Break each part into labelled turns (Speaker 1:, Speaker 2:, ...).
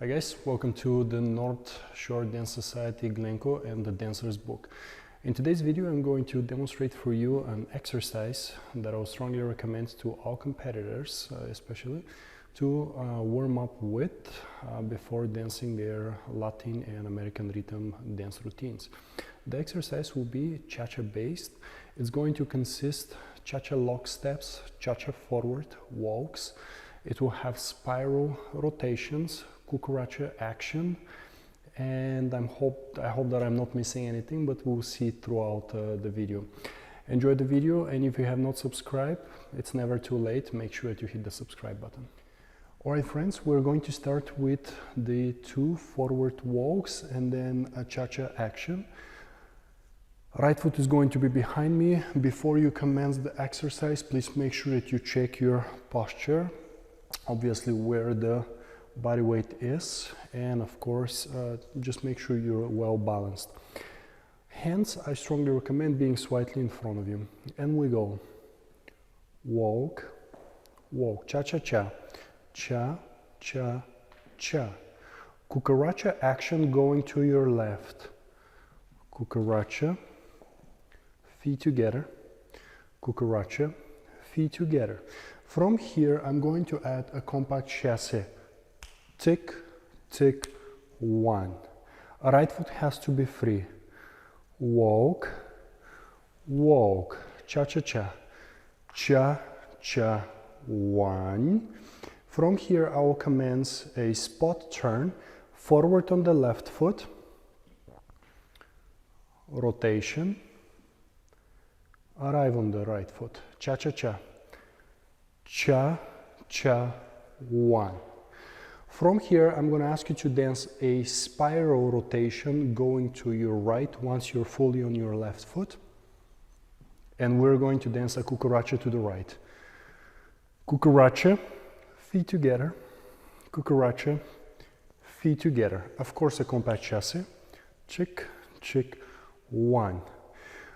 Speaker 1: Hi guys, welcome to the North Shore Dance Society Glencoe and the Dancer's Book. In today's video I'm going to demonstrate for you an exercise that I would strongly recommend to all competitors, especially to warm up with before dancing their Latin and American rhythm dance routines. The exercise will be cha-cha based. It's going to consist cha-cha lock steps, cha-cha forward walks. It will have spiral rotations, cucaracha action, and I hope that I'm not missing anything, but we'll see throughout the video. Enjoy the video, and if you have not subscribed, it's never too late. Make sure that you hit the subscribe button. Alright friends, we're going to start with the 2 forward walks and then a cha-cha action. Right foot is going to be behind me. Before you commence the exercise, please make sure that you check your posture, obviously where the body weight is, and of course just make sure you're well balanced. Hands, I strongly recommend being slightly in front of you, and we go walk, walk, cha-cha-cha, cha-cha-cha, cucaracha action going to your left, cucaracha, feet together, cucaracha, feet together. From here I'm going to add a compact chasse. Tick, tick, 1. Right foot has to be free. Walk, walk, cha-cha-cha, cha-cha, 1. From here I will commence a spot turn, forward on the left foot, rotation, arrive on the right foot, cha-cha-cha, cha-cha, 1. From here, I'm going to ask you to dance a spiral rotation going to your right once you're fully on your left foot. And we're going to dance a cucaracha to the right. Cucaracha, feet together. Cucaracha, feet together. Of course, a compact chasse. Chick, chick, 1.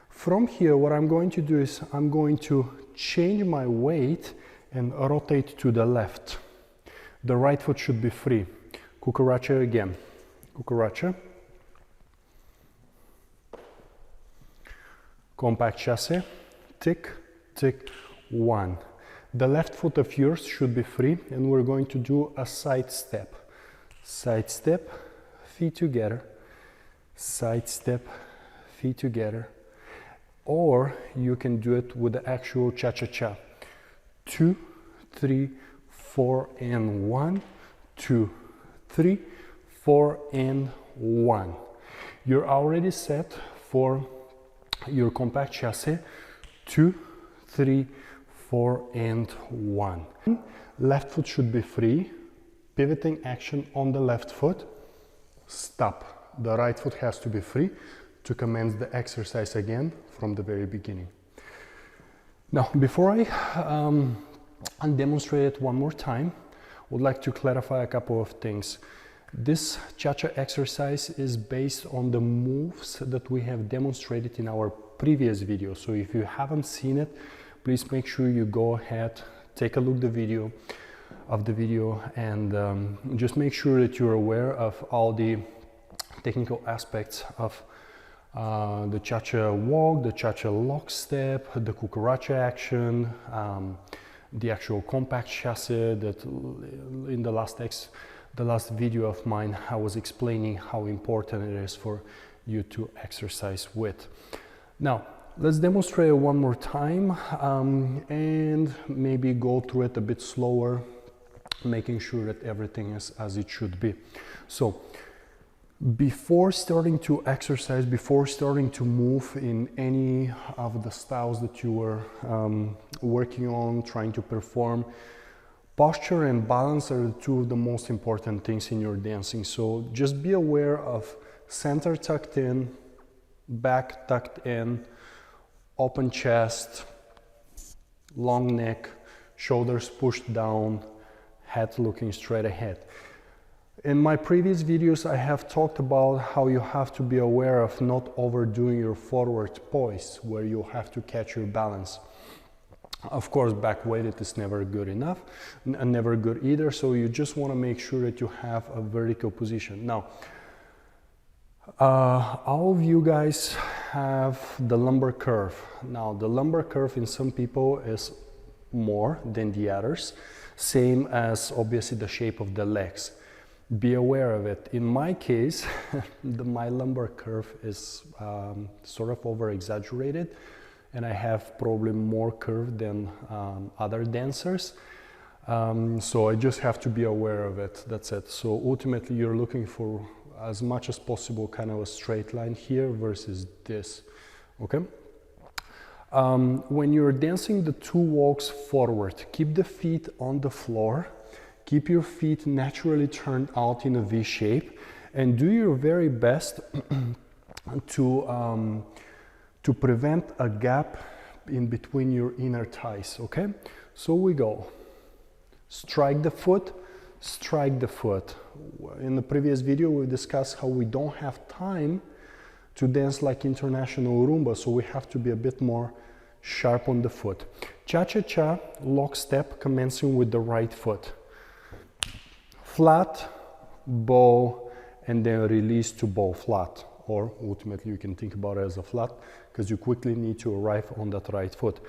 Speaker 1: From here, what I'm going to do is I'm going to change my weight and rotate to the left. The right foot should be free. Cucaracha again. Cucaracha. Compact chasse. Tick, tick, 1. The left foot of yours should be free, and we're going to do a side step. Side step, feet together. Side step, feet together. Or you can do it with the actual cha-cha-cha. 2, 3, 4 and 1, 2, 3, 4 and 1. You're already set for your compact chasse. 2, 3, 4 and 1. Left foot should be free. Pivoting action on the left foot. Stop. The right foot has to be free to commence the exercise again from the very beginning. Now, before I demonstrate it one more time, I would like to clarify a couple of things. This cha-cha exercise is based on the moves that we have demonstrated in our previous video. So if you haven't seen it, please make sure you go ahead, take a look at the video, and just make sure that you're aware of all the technical aspects of the cha-cha walk, the cha-cha lock step, the cucaracha action, the actual compact chasse that in the last video of mine I was explaining how important it is for you to exercise with. Now let's demonstrate it one more time and maybe go through it a bit slower, making sure that everything is as it should be. So before starting to exercise, before starting to move in any of the styles that you were working on, trying to perform, posture and balance are 2 of the most important things in your dancing. So just be aware of center tucked in, back tucked in, open chest, long neck, shoulders pushed down, head looking straight ahead. In my previous videos, I have talked about how you have to be aware of not overdoing your forward poise, where you have to catch your balance. Of course, back weighted is never good enough, never good either, so you just want to make sure that you have a vertical position. Now, all of you guys have the lumbar curve. Now, the lumbar curve in some people is more than the others, same as obviously the shape of the legs. Be aware of it. In my case, my lumbar curve is sort of over exaggerated, and I have probably more curve than other dancers. So I just have to be aware of it. That's it. So ultimately you're looking for as much as possible kind of a straight line here versus this. Okay. When you're dancing the two walks forward, keep the feet on the floor, keep your feet naturally turned out in a V shape, and do your very best to prevent a gap in between your inner thighs. Okay, so we go. Strike the foot, strike the foot. In the previous video we discussed how we don't have time to dance like international rumba, so we have to be a bit more sharp on the foot. Cha-cha-cha, lock step, commencing with the right foot. Flat, bow, and then release to bow flat. Or ultimately you can think about it as a flat, because you quickly need to arrive on that right foot.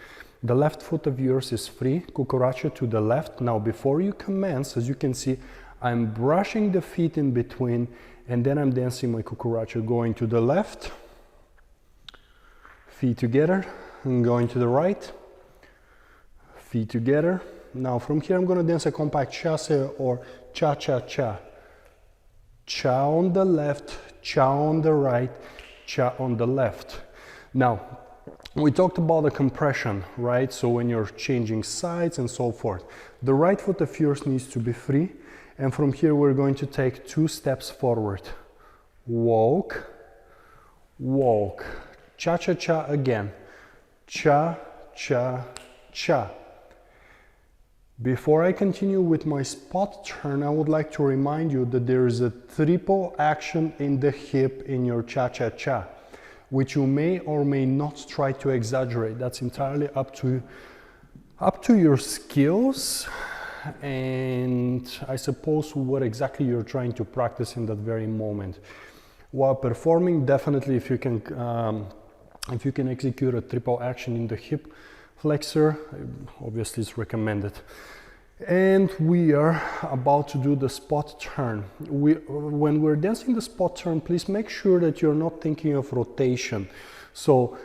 Speaker 1: The left foot of yours is free, cucaracha to the left. Now before you commence, as you can see, I'm brushing the feet in between, and then I'm dancing my cucaracha, going to the left, feet together, and going to the right, feet together. Now from here I'm going to dance a compact chasse or cha-cha-cha. Cha on the left, cha on the right, cha on the left. Now, we talked about the compression, right? So when you're changing sides and so forth, the right foot of yours needs to be free. And from here, we're going to take 2 steps forward. Walk, walk, cha-cha-cha again. Cha, cha, cha. Before I continue with my spot turn, I would like to remind you that there is a triple action in the hip in your cha-cha-cha, which you may or may not try to exaggerate. That's entirely up to your skills and I suppose what exactly you're trying to practice in that very moment. While performing, definitely if you can execute a triple action in the hip flexor, obviously it's recommended. And we are about to do the spot turn. When we're dancing the spot turn, please make sure that you're not thinking of rotation. So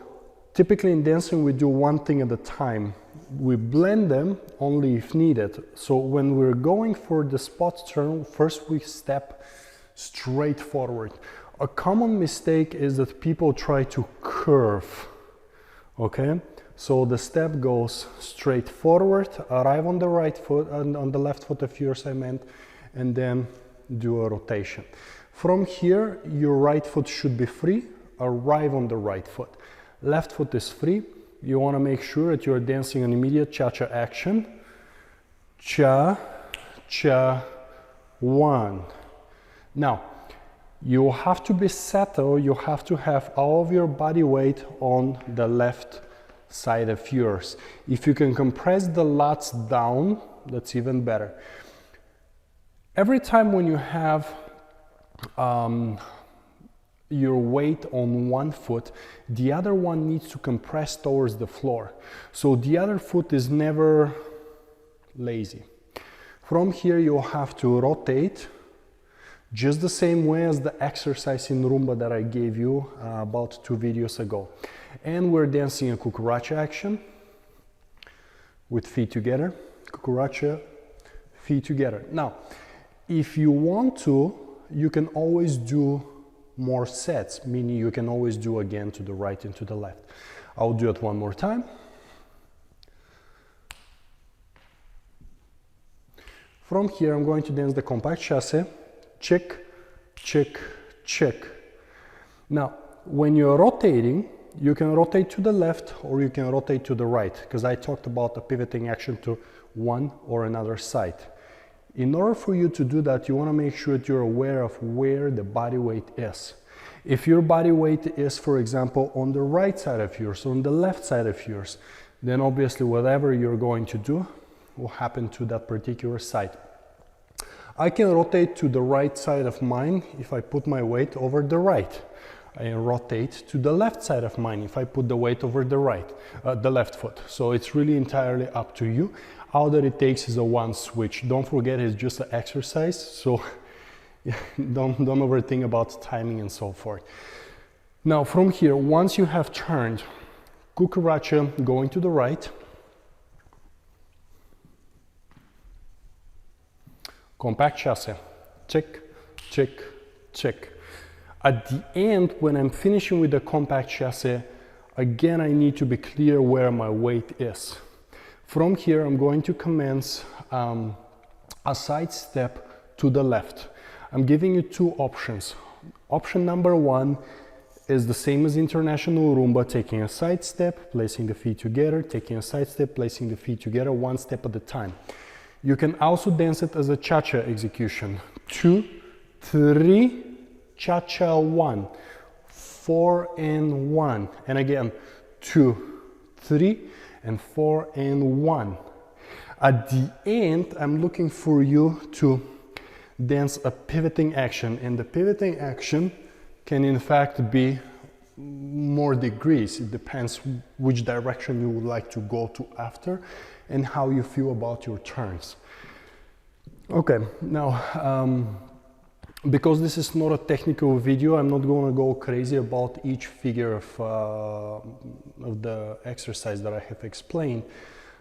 Speaker 1: typically in dancing we do one thing at a time. We blend them only if needed. So when we're going for the spot turn, first we step straight forward. A common mistake is that people try to curve, okay? So the step goes straight forward, arrive on the right foot, on the left foot of yours I meant, and then do a rotation. From here, your right foot should be free, arrive on the right foot. Left foot is free. You want to make sure that you're dancing an immediate cha-cha action. Cha, cha, one. Now, you have to be settled, you have to have all of your body weight on the left side of yours. If you can compress the lats down, that's even better. Every time when you have your weight on one foot, the other one needs to compress towards the floor. So the other foot is never lazy. From here you'll have to rotate just the same way as the exercise in Rumba that I gave you about 2 videos ago. And we're dancing a cucaracha action with feet together, cucaracha, feet together. Now, if you want to, you can always do more sets, meaning you can always do again to the right and to the left. I'll do it one more time. From here, I'm going to dance the compact chasse. Check, check, check. Now, when you're rotating, you can rotate to the left or you can rotate to the right, because I talked about a pivoting action to one or another side. In order for you to do that, you want to make sure that you're aware of where the body weight is. If your body weight is, for example, on the right side of yours, on the left side of yours, then obviously whatever you're going to do will happen to that particular side. I can rotate to the right side of mine if I put my weight over the right. I rotate to the left side of mine if I put the weight over the the left foot. So it's really entirely up to you. All that it takes is a one switch. Don't forget, it's just an exercise, so don't overthink about timing and so forth. Now from here, once you have turned, cucaracha going to the right, compact chasse, check, check, check. At the end, when I'm finishing with the compact chasse, again I need to be clear where my weight is. From here, I'm going to commence a side step to the left. I'm giving you two options. Option number one is the same as international Rumba, taking a side step, placing the feet together, taking a side step, placing the feet together, one step at a time. You can also dance it as a cha-cha execution. 2, 3, cha-cha 1, 4 and 1. And again, 2, 3, and 4 and 1. At the end, I'm looking for you to dance a pivoting action, and the pivoting action can in fact be more degrees. It depends which direction you would like to go to after and how you feel about your turns. Okay, now because this is not a technical video, I'm not going to go crazy about each figure of the exercise that I have explained.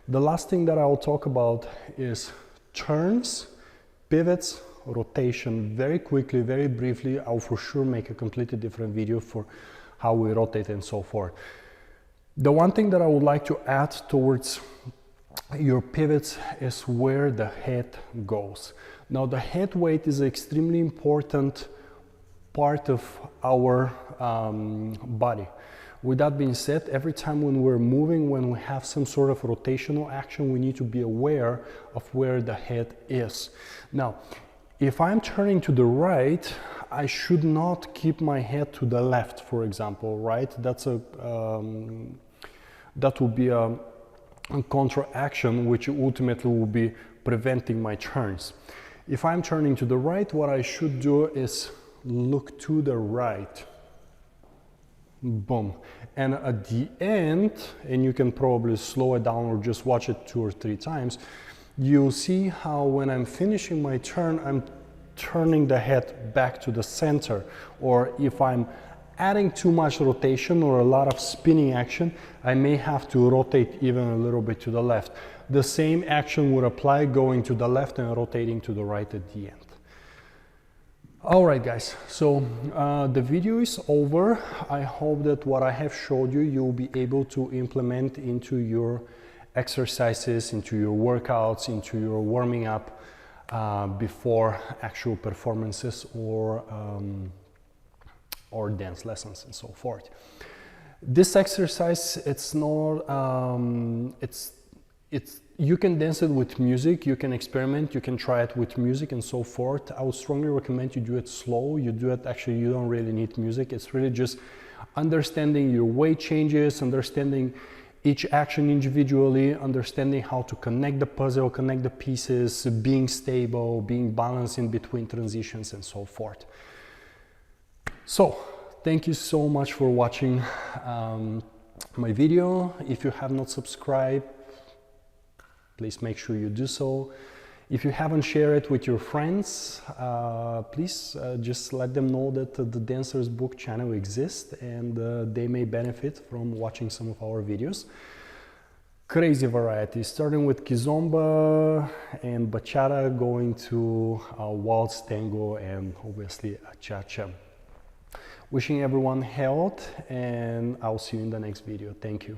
Speaker 1: The last thing that I'll talk about is turns, pivots, rotation, very quickly, very briefly. I'll for sure make a completely different video for how we rotate and so forth. The one thing that I would like to add towards your pivots is where the head goes. Now the head weight is an extremely important part of our body. With that being said, every time when we're moving, when we have some sort of rotational action, we need to be aware of where the head is. Now, if I'm turning to the right, I should not keep my head to the left, for example, right? That will be a contra action, which ultimately will be preventing my turns. If I'm turning to the right, what I should do is look to the right. Boom. And at the end, and you can probably slow it down or just watch it 2 or 3 times, you'll see how when I'm finishing my turn, I'm turning the head back to the center. Or if I'm adding too much rotation or a lot of spinning action, I may have to rotate even a little bit to the left. The same action would apply going to the left and rotating to the right at the end. All right, guys, so the video is over. I hope that what I have showed you, you'll be able to implement into your exercises, into your workouts, into your warming up before actual performances or dance lessons and so forth. This exercise, it's not, you can dance it with music, you can experiment, you can try it with music and so forth. I would strongly recommend you do it slow. You do it, actually, you don't really need music. It's really just understanding your weight changes, understanding each action individually, understanding how to connect the puzzle, connect the pieces, being stable, being balanced in between transitions and so forth. So, thank you so much for watching my video. If you have not subscribed, please make sure you do so. If you haven't shared it with your friends, please just let them know that the Dancers Book channel exists and they may benefit from watching some of our videos. Crazy variety, starting with kizomba and bachata, going to waltz, tango, and obviously cha-cha. Wishing everyone health, and I'll see you in the next video. Thank you.